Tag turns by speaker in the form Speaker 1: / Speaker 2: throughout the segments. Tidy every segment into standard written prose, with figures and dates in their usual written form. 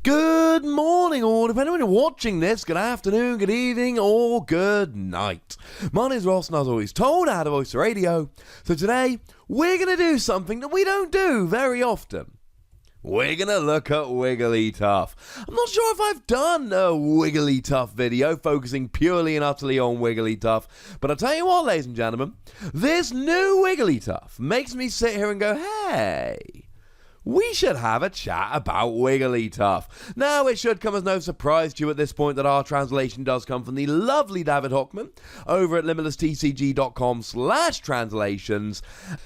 Speaker 1: Good morning, or depending on when you're watching this, good afternoon, good evening, or good night. My name is Ross, and as always told, I had a voice of radio. So today, we're going to do something that we don't do very often. We're going to look at Wigglytuff. I'm not sure if I've done a Wigglytuff video focusing purely and utterly on Wigglytuff, but I'll tell you what, ladies and gentlemen, this new Wigglytuff makes me sit here and go, hey, we should have a chat about Wigglytuff. Now, it should come as no surprise to you at this point that our translation does come from the lovely David Hochmann over at limitlesstcg.com/translations.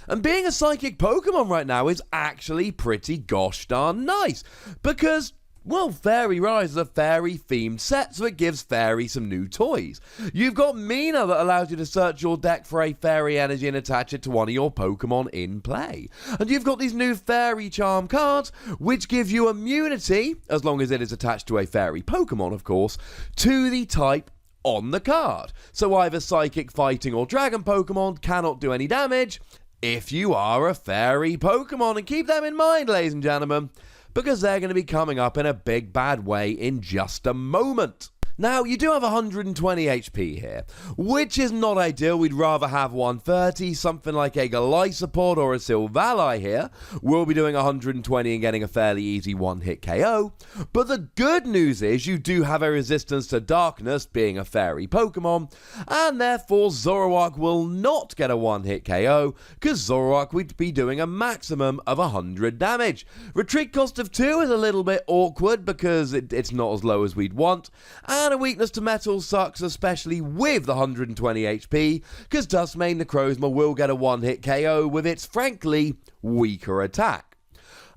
Speaker 1: And being a psychic Pokemon right now is actually pretty gosh darn nice. Because, well, Fairy Rise is a fairy-themed set, so it gives Fairy some new toys. You've got Mina that allows you to search your deck for a fairy energy and attach it to one of your Pokemon in play. And you've got these new Fairy Charm cards, which give you immunity, as long as it is attached to a fairy Pokemon, of course, to the type on the card. So either Psychic, Fighting, or Dragon Pokemon cannot do any damage if you are a fairy Pokemon. And keep them in mind, ladies and gentlemen, because they're going to be coming up in a big bad way in just a moment. Now, you do have 120 HP here, which is not ideal. We'd rather have 130, something like a Golisopod or a Silvally here. We'll be doing 120 and getting a fairly easy one-hit KO. But the good news is you do have a resistance to darkness, being a fairy Pokemon, and therefore Zoroark will not get a one-hit KO, because Zoroark would be doing a maximum of 100 damage. Retreat cost of 2 is a little bit awkward, because it's not as low as we'd want, and a weakness to metal sucks, especially with the 120 HP, because Duskmane Necrozma will get a one-hit KO with its, frankly, weaker attack.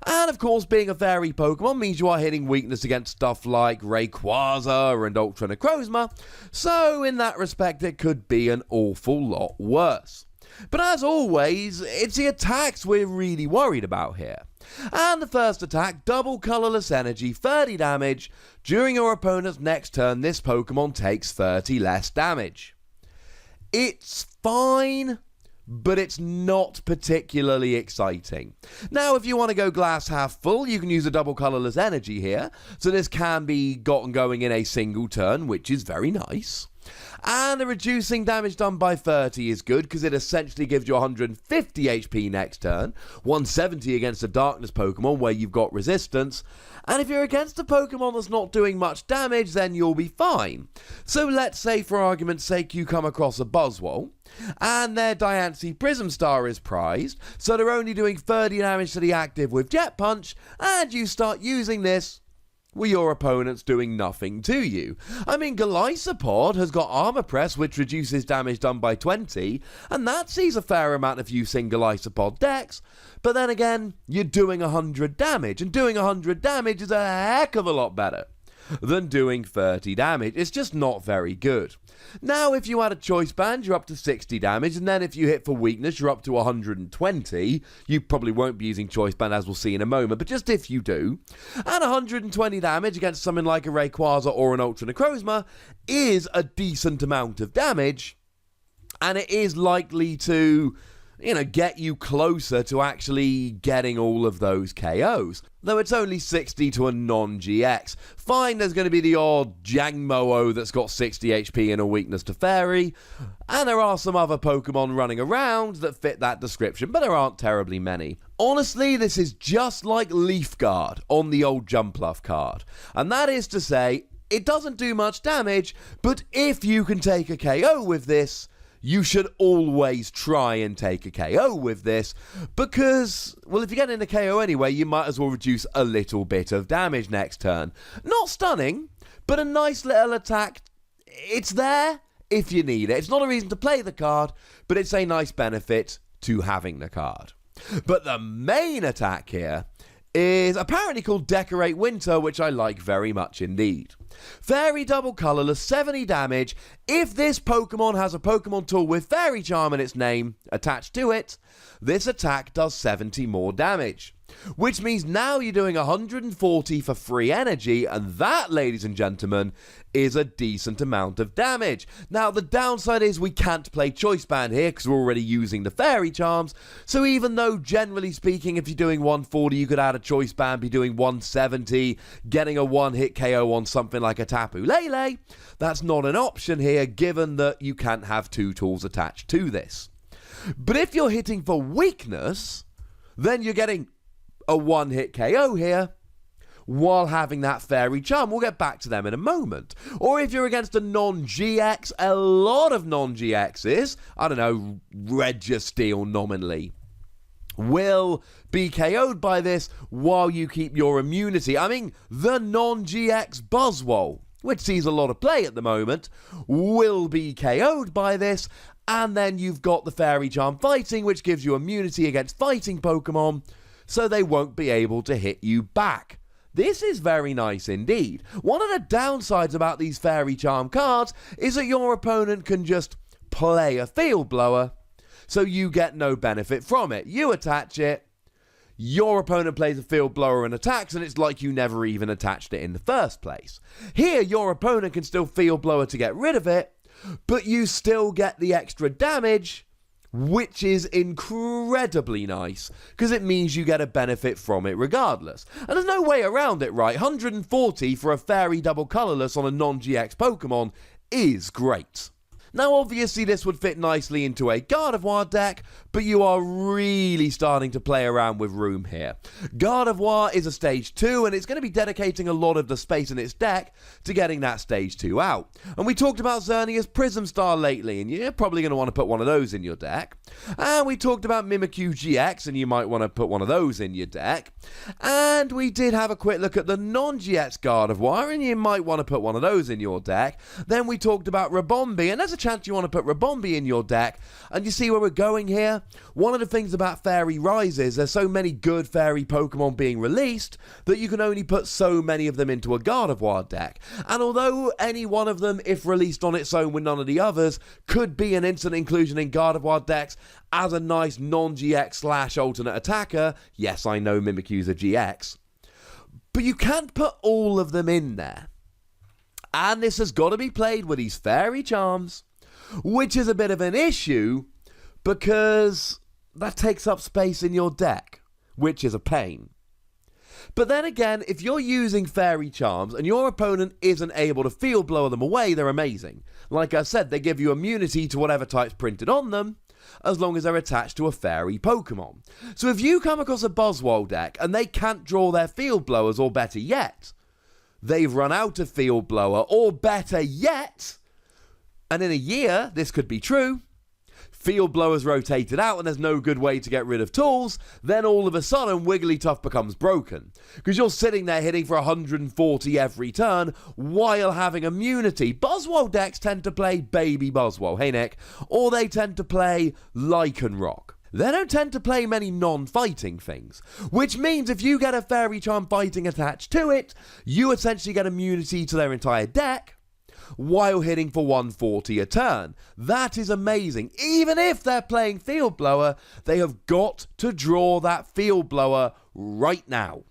Speaker 1: And of course, being a fairy Pokemon means you are hitting weakness against stuff like Rayquaza and Ultra Necrozma, so in that respect it could be an awful lot worse. But as always, it's the attacks we're really worried about here. And the first attack, double colourless energy, 30 damage. During your opponent's next turn, this Pokemon takes 30 less damage. It's fine, but it's not particularly exciting. Now, if you want to go glass half full, you can use a double colourless energy here. So this can be gotten going in a single turn, which is very nice. And the reducing damage done by 30 is good, because it essentially gives you 150 HP next turn, 170 against a darkness Pokemon where you've got resistance, and if you're against a Pokemon that's not doing much damage, then you'll be fine. So let's say, for argument's sake, you come across a Buzzwole, and their Diancie Prism Star is prized, so they're only doing 30 damage to the active with Jet Punch, and you start using this with your opponent's doing nothing to you. I mean, Golisopod has got Armor Press, which reduces damage done by 20, and that sees a fair amount of use in Golisopod decks, but then again, you're doing 100 damage, and doing 100 damage is a heck of a lot better than doing 30 damage. It's just not very good. Now, if you add a Choice Band, you're up to 60 damage, and then if you hit for weakness, you're up to 120. You probably won't be using Choice Band, as we'll see in a moment, but just if you do. And 120 damage against something like a Rayquaza or an Ultra Necrozma is a decent amount of damage, and it is likely to, get you closer to actually getting all of those KOs. Though it's only 60 to a non-GX. Fine, there's going to be the odd Jangmo-O that's got 60 HP and a weakness to Fairy, and there are some other Pokemon running around that fit that description, but there aren't terribly many. Honestly, this is just like Leaf Guard on the old Jumpluff card, and that is to say, it doesn't do much damage, but if you can take a KO with this, you should always try and take a KO with this, because, well, if you get in a KO anyway, you might as well reduce a little bit of damage next turn. Not stunning, but a nice little attack. It's there if you need it. It's not a reason to play the card, but it's a nice benefit to having the card. But the main attack here is apparently called Decorate Winter, which I like very much indeed. Fairy double colourless, 70 damage. If this Pokemon has a Pokemon tool with Fairy Charm in its name attached to it, this attack does 70 more damage. which means now you're doing 140 for free energy, and that, ladies and gentlemen, is a decent amount of damage. Now, the downside is we can't play Choice Band here because we're already using the Fairy Charms, so even though, generally speaking, if you're doing 140, you could add a Choice Band, be doing 170, getting a one-hit KO on something like a Tapu Lele, that's not an option here, given that you can't have two tools attached to this. But if you're hitting for weakness, then you're getting a one-hit KO here, while having that Fairy Charm. We'll get back to them in a moment. Or if you're against a non-GX, a lot of non-GXs, I don't know, Registeel nominally, will be KO'd by this while you keep your immunity. I mean, the non-GX Buzzwole, which sees a lot of play at the moment, will be KO'd by this, and then you've got the Fairy Charm Fighting, which gives you immunity against fighting Pokemon, so they won't be able to hit you back. This is very nice indeed. One of the downsides about these Fairy Charm cards is that your opponent can just play a Field Blower, so you get no benefit from it. You attach it, your opponent plays a Field Blower and attacks, and it's like you never even attached it in the first place. Here, your opponent can still Field Blower to get rid of it, but you still get the extra damage, which is incredibly nice, because it means you get a benefit from it regardless. And there's no way around it, right? 140 for a Fairy Double Colorless on a non-GX Pokemon is great. Now, obviously, this would fit nicely into a Gardevoir deck, but you are really starting to play around with room here. Gardevoir is a Stage 2, and it's going to be dedicating a lot of the space in its deck to getting that Stage 2 out. And we talked about Xernea's Prism Star lately, and you're probably going to want to put one of those in your deck. And we talked about Mimikyu GX, and you might want to put one of those in your deck. And we did have a quick look at the non-GX Gardevoir, and you might want to put one of those in your deck. Then we talked about Ribombee, and there's a chance you want to put Ribombee in your deck. And you see where we're going here? One of the things about Fairy Rise is there's so many good Fairy Pokemon being released that you can only put so many of them into a Gardevoir deck. And although any one of them, if released on its own with none of the others, could be an instant inclusion in Gardevoir decks as a nice non-GX / alternate attacker, yes, I know Mimikyu's a GX, but you can't put all of them in there. And this has got to be played with these Fairy Charms, which is a bit of an issue because that takes up space in your deck, which is a pain. But then again, if you're using Fairy Charms and your opponent isn't able to Field Blower them away, they're amazing. Like I said, they give you immunity to whatever type's printed on them, as long as they're attached to a Fairy Pokemon. So if you come across a Buzzwole deck and they can't draw their Field Blowers, or better yet, they've run out of Field Blower, or better yet, and in a year, this could be true, Field Blower's rotated out and there's no good way to get rid of tools, then all of a sudden Wigglytuff becomes broken. Because you're sitting there hitting for 140 every turn while having immunity. Buzzwole decks tend to play Baby Buzzwole, hey Nick, or they tend to play Lycanroc. They don't tend to play many non-fighting things, which means if you get a Fairy Charm Fighting attached to it, you essentially get immunity to their entire deck, while hitting for 140 a turn. That is amazing. Even if they're playing Field Blower, they have got to draw that Field Blower right now.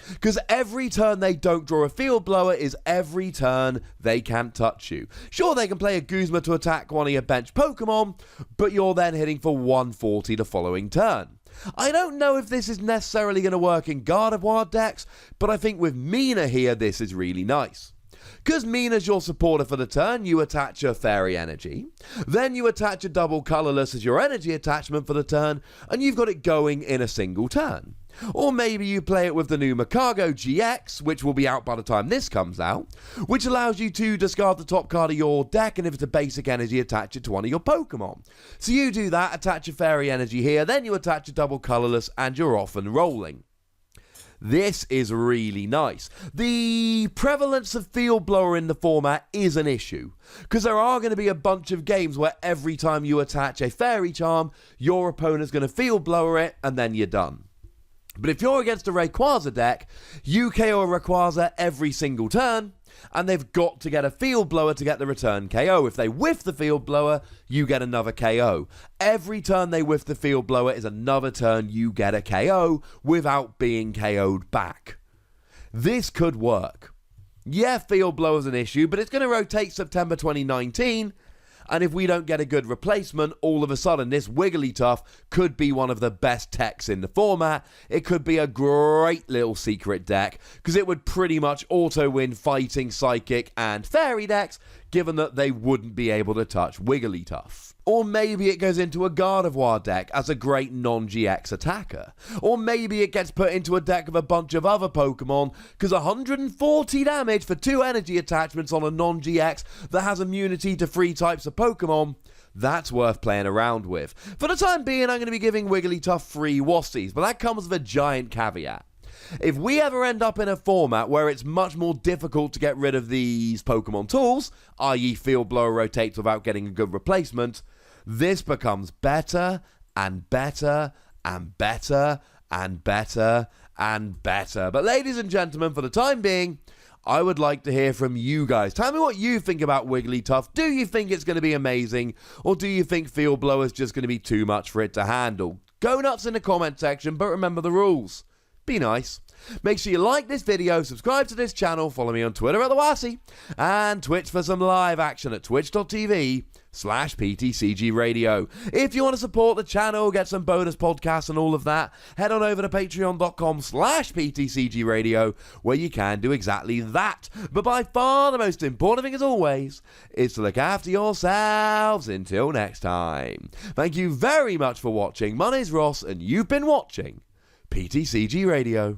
Speaker 1: Because every turn they don't draw a Field Blower is every turn they can't touch you. Sure, they can play a Guzma to attack one of your bench Pokemon, but you're then hitting for 140 the following turn. I don't know if this is necessarily going to work in Gardevoir decks, but I think with Mina here, this is really nice. Because Mina's your supporter for the turn, you attach a Fairy Energy. Then you attach a Double Colorless as your energy attachment for the turn, and you've got it going in a single turn. Or maybe you play it with the new Makago GX, which will be out by the time this comes out, which allows you to discard the top card of your deck, and if it's a basic energy, attach it to one of your Pokemon. So you do that, attach a Fairy Energy here, then you attach a Double Colorless, and you're off and rolling. This is really nice. The prevalence of Field Blower in the format is an issue, because there are going to be a bunch of games where every time you attach a Fairy Charm, your opponent's going to Field Blower it, and then you're done. But if you're against a Rayquaza deck, you KO a Rayquaza every single turn, and they've got to get a field blower to get the return KO. If they whiff the field blower, you get another KO. Every turn they whiff the field blower is another turn you get a KO without being KO'd back. This could work. Yeah, field blower's an issue, but it's going to rotate September 2019, and if we don't get a good replacement, all of a sudden this Wigglytuff could be one of the best techs in the format. It could be a great little secret deck, because it would pretty much auto-win fighting, psychic, and fairy decks, given that they wouldn't be able to touch Wigglytuff. Or maybe it goes into a Gardevoir deck as a great non-GX attacker. Or maybe it gets put into a deck of a bunch of other Pokemon, because 140 damage for 2 energy attachments on a non-GX that has immunity to 3 types of Pokemon, that's worth playing around with. For the time being, I'm going to be giving Wigglytuff 3 Wossies, but that comes with a giant caveat. If we ever end up in a format where it's much more difficult to get rid of these Pokemon tools, i.e. Field Blower rotates without getting a good replacement, this becomes better and better and better and better and better. But ladies and gentlemen, for the time being, I would like to hear from you guys. Tell me what you think about Wigglytuff. Do you think it's going to be amazing? Or do you think Field Blower is just going to be too much for it to handle? Go nuts in the comment section, but remember the rules. Be nice. Make sure you like this video, subscribe to this channel, follow me on Twitter at @TheWassy, and Twitch for some live action at twitch.tv/PTCGRadio. If you want to support the channel, get some bonus podcasts and all of that, head on over to patreon.com/PTCGRadio, where you can do exactly that. But by far the most important thing, as always, is to look after yourselves. Until next time. Thank you very much for watching. My name's Ross, and you've been watching PTCG Radio.